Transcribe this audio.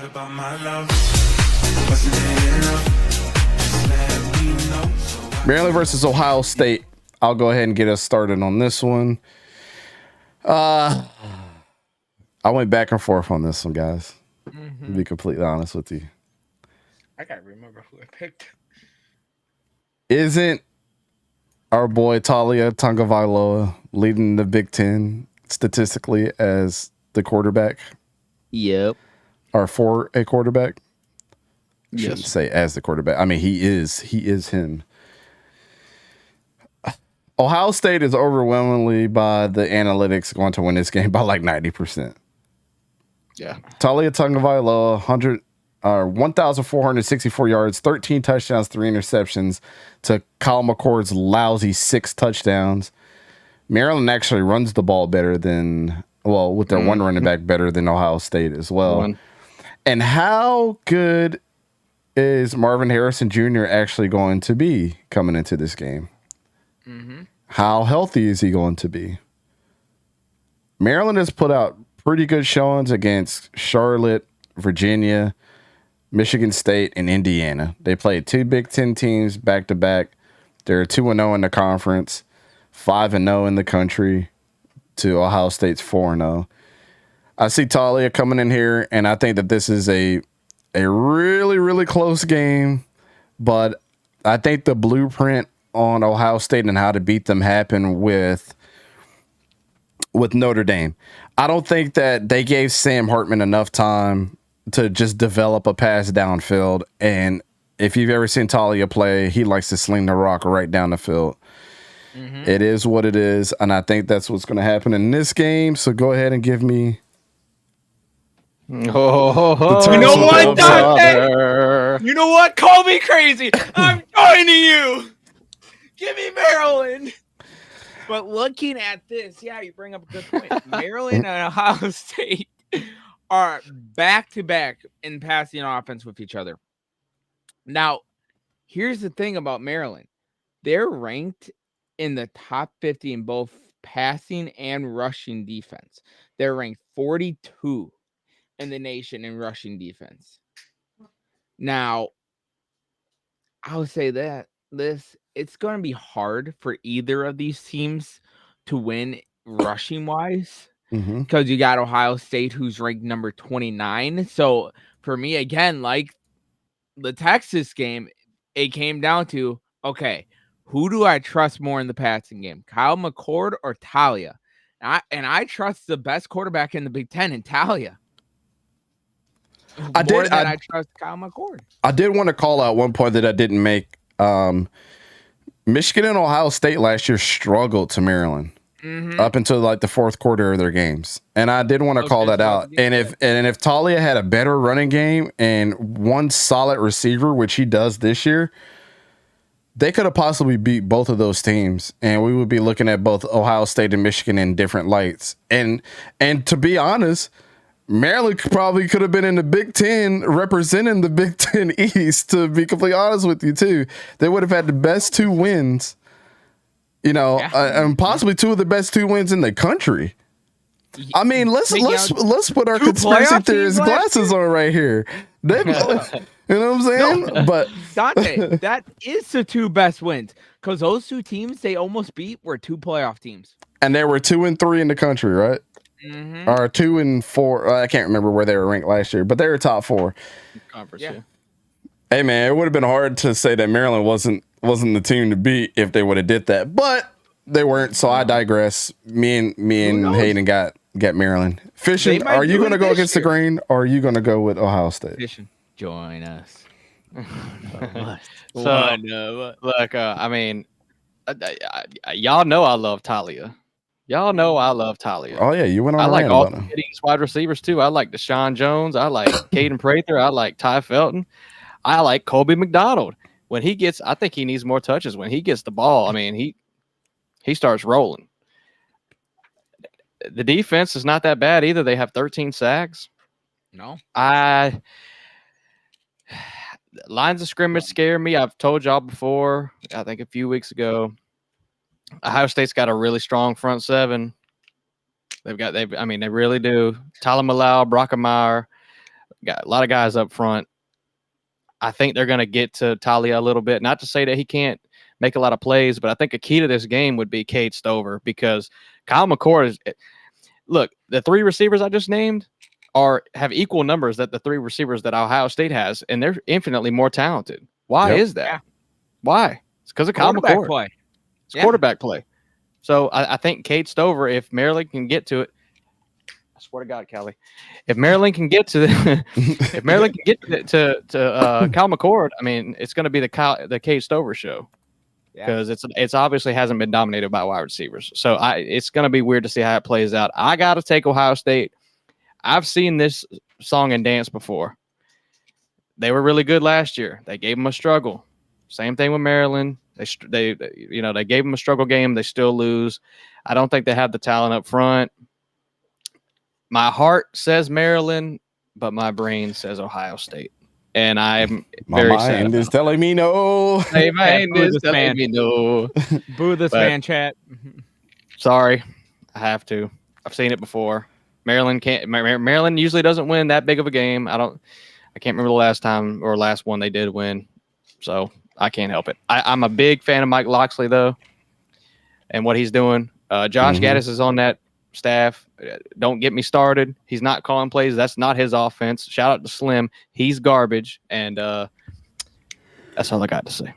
What about my love? Wasn't it enough? Just let me know. Maryland versus Ohio State. I'll go ahead and get us started on this one. I went back and forth on this one, guys. To be completely honest with you. I gotta remember who I picked. Isn't our boy Talia Tagovailoa leading the Big Ten statistically as the quarterback? Yep. Or for a quarterback? Yes. Shouldn't say as the quarterback. I mean, he is him. Ohio State is overwhelmingly by the analytics going to win this game by like 90%. Yeah. Talia Tagovailoa, 1,464 yards, 13 touchdowns, 3 interceptions to Kyle McCord's lousy 6 touchdowns. Maryland actually runs the ball better than, well, with their one running back better than Ohio State as well. And how good is Marvin Harrison Jr. actually going to be coming into this game? How healthy is he going to be? Maryland has put out pretty good showings against Charlotte, Virginia, Michigan State, and Indiana. They played 2 Big Ten teams back to back. They're 2-0 in the conference, 5-0 in the country, to Ohio State's 4-0. I see Talia coming in here, and I think that this is a really, really close game, but I think the blueprint on Ohio State and how to beat them happened with Notre Dame. I don't think that they gave Sam Hartman enough time to just develop a pass downfield. And if you've ever seen Talia play, he likes to sling the rock right down the field. It is what it is, and I think that's what's going to happen in this game. So go ahead and give me. You know what, Dante? You know what? Call me crazy. I'm joining you. Give me Maryland. But looking at this, yeah, you bring up a good point. Maryland and Ohio State are back-to-back in passing offense with each other. Now, here's the thing about Maryland. They're ranked in the top 50 in both passing and rushing defense. They're ranked 42 in the nation in rushing defense. Now, I would say that it's going to be hard for either of these teams to win rushing wise because you got Ohio State, who's ranked number 29. So for me, again, like the Texas game, it came down to, okay, who do I trust more in the passing game, Kyle McCord or Talia? And I trust the best quarterback in the Big Ten in Talia. I trust Kyle McCord. I did want to call out one point that I didn't make. Michigan and Ohio State last year struggled to Maryland up until like the fourth quarter of their games, and I did want to call that out. And if Talia had a better running game and one solid receiver, which he does this year, they could have possibly beat both of those teams, and we would be looking at both Ohio State and Michigan in different lights. And to be honest, Maryland probably could have been in the Big Ten representing the Big Ten East, to be completely honest with you, too. They would have had the best 2 wins, and possibly 2 of the best 2 wins in the country. I mean, let's put our conspiracy theorist glasses on right here. You know what I'm saying? No, but Dante, that is the 2 best wins, because those 2 teams they almost beat were 2 playoff teams, and they were 2 and 3 in the country, right? Or 2 and 4. I can't remember where they were ranked last year, but they were top 4. Conference, yeah. Hey man, it would have been hard to say that Maryland wasn't the team to beat if they would have did that, but they weren't. So I digress. Me and Hayden got Maryland. Fishing, are you going to go against the grain, or are you going to go with Ohio State? Fishing, join us. Look, I mean, y'all know I love Talia. Y'all know I love Talia. Oh yeah, you went on. I like rant all about him. these wide receivers too. I like Deshaun Jones. I like Caden Prather. I like Ty Felton. I like Colby McDonald. When he gets, I think he needs more touches. When he gets the ball, I mean, he starts rolling. The defense is not that bad either. They have 13 sacks. No, lines of scrimmage scare me. I've told y'all before. I think a few weeks ago. Ohio State's got a really strong front 7. They really do. Tyler Malau, Brockemeyer, got a lot of guys up front. I think they're going to get to Talia a little bit. Not to say that he can't make a lot of plays, but I think a key to this game would be Cade Stover, because Kyle McCord is – look, the 3 receivers I just named have equal numbers that the 3 receivers that Ohio State has, and they're infinitely more talented. Why is that? Yeah. Why? It's because of Kyle McCord. Play. It's quarterback play. So I think Cade Stover, if Maryland can get to it, I swear to God, Kelly, if Maryland can get to if Maryland can get to Kyle McCord, I mean, it's going to be the Cade Stover show, because it's obviously hasn't been dominated by wide receivers. So it's going to be weird to see how it plays out. I got to take Ohio State. I've seen this song and dance before. They were really good last year. They gave them a struggle. Same thing with Maryland. They gave them a struggle game. They still lose. I don't think they have the talent up front. My heart says Maryland, but my brain says Ohio State. And I'm very sad. My mind is telling me no. My mind is telling me no. Boo this man, chat. Sorry. I have to. I've seen it before. Maryland usually doesn't win that big of a game. I can't remember the last time or last one they did win. So I can't help it. I'm a big fan of Mike Locksley, though, and what he's doing. Josh Gaddis is on that staff. Don't get me started. He's not calling plays. That's not his offense. Shout out to Slim. He's garbage. And that's all I got to say.